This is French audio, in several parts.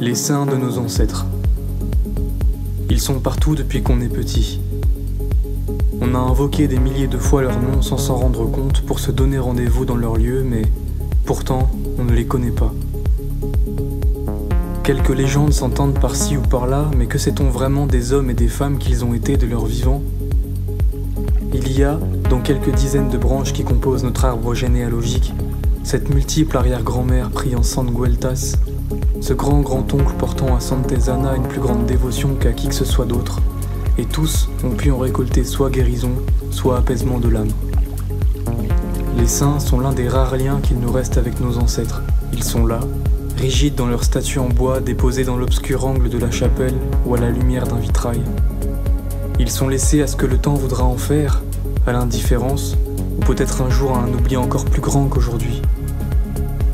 Les saints de nos ancêtres. Ils sont partout depuis qu'on est petit. On a invoqué des milliers de fois leur nom sans s'en rendre compte pour se donner rendez-vous dans leur lieu, mais pourtant, on ne les connaît pas. Quelques légendes s'entendent par-ci ou par-là, mais que sait-on vraiment des hommes et des femmes qu'ils ont été de leur vivant? Il y a, dans quelques dizaines de branches qui composent notre arbre généalogique, cette multiple arrière-grand-mère priant San Gueltas, ce grand-grand-oncle portant à Santezana une plus grande dévotion qu'à qui que ce soit d'autre, et tous ont pu en récolter soit guérison, soit apaisement de l'âme. Les saints sont l'un des rares liens qu'il nous reste avec nos ancêtres. Ils sont là, rigides dans leur statue en bois déposée dans l'obscur angle de la chapelle ou à la lumière d'un vitrail. Ils sont laissés à ce que le temps voudra en faire, à l'indifférence, ou peut-être un jour à un oubli encore plus grand qu'aujourd'hui.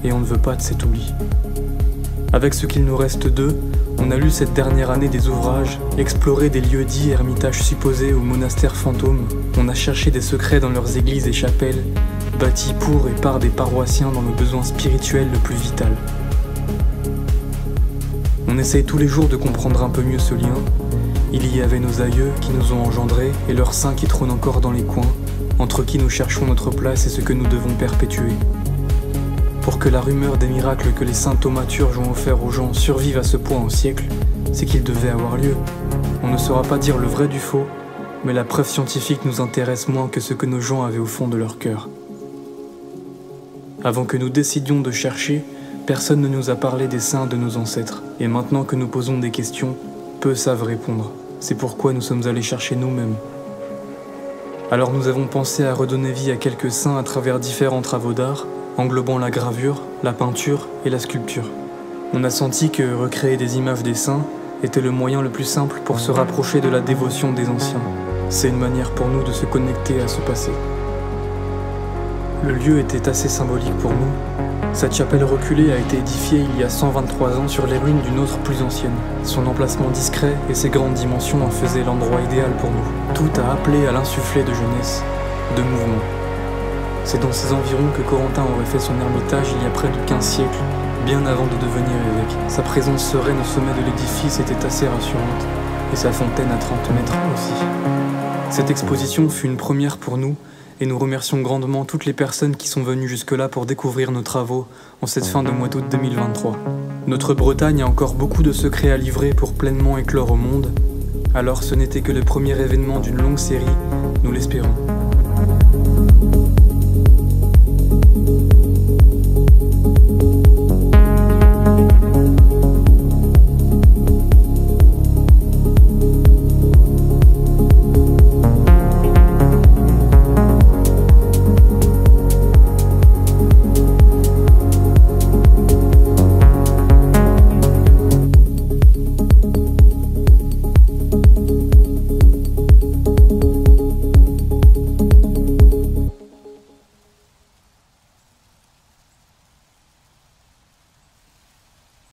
Et on ne veut pas de cet oubli. Avec ce qu'il nous reste d'eux, on a lu cette dernière année des ouvrages, exploré des lieux dits ermitages supposés ou monastères fantômes, on a cherché des secrets dans leurs églises et chapelles, bâtis pour et par des paroissiens dans le besoin spirituel le plus vital. On essaye tous les jours de comprendre un peu mieux ce lien. Il y avait nos aïeux qui nous ont engendrés et leurs saints qui trônent encore dans les coins, entre qui nous cherchons notre place et ce que nous devons perpétuer. Pour que la rumeur des miracles que les saints thaumaturges ont offerts aux gens survive à ce point au siècle, c'est qu'ils devaient avoir lieu. On ne saura pas dire le vrai du faux, mais la preuve scientifique nous intéresse moins que ce que nos gens avaient au fond de leur cœur. Avant que nous décidions de chercher, personne ne nous a parlé des saints de nos ancêtres, et maintenant que nous posons des questions, peu savent répondre. C'est pourquoi nous sommes allés chercher nous-mêmes. Alors nous avons pensé à redonner vie à quelques saints à travers différents travaux d'art, englobant la gravure, la peinture et la sculpture. On a senti que recréer des images des saints était le moyen le plus simple pour se rapprocher de la dévotion des anciens. C'est une manière pour nous de se connecter à ce passé. Le lieu était assez symbolique pour nous. Cette chapelle reculée a été édifiée il y a 123 ans sur les ruines d'une autre plus ancienne. Son emplacement discret et ses grandes dimensions en faisaient l'endroit idéal pour nous. Tout a appelé à l'insuffler de jeunesse, de mouvement. C'est dans ces environs que Corentin aurait fait son ermitage il y a près de 15 siècles, bien avant de devenir évêque. Sa présence sereine au sommet de l'édifice était assez rassurante, et sa fontaine à 30 mètres aussi. Cette exposition fut une première pour nous, et nous remercions grandement toutes les personnes qui sont venues jusque-là pour découvrir nos travaux en cette fin de mois d'août 2023. Notre Bretagne a encore beaucoup de secrets à livrer pour pleinement éclore au monde, alors ce n'était que le premier événement d'une longue série, nous l'espérons.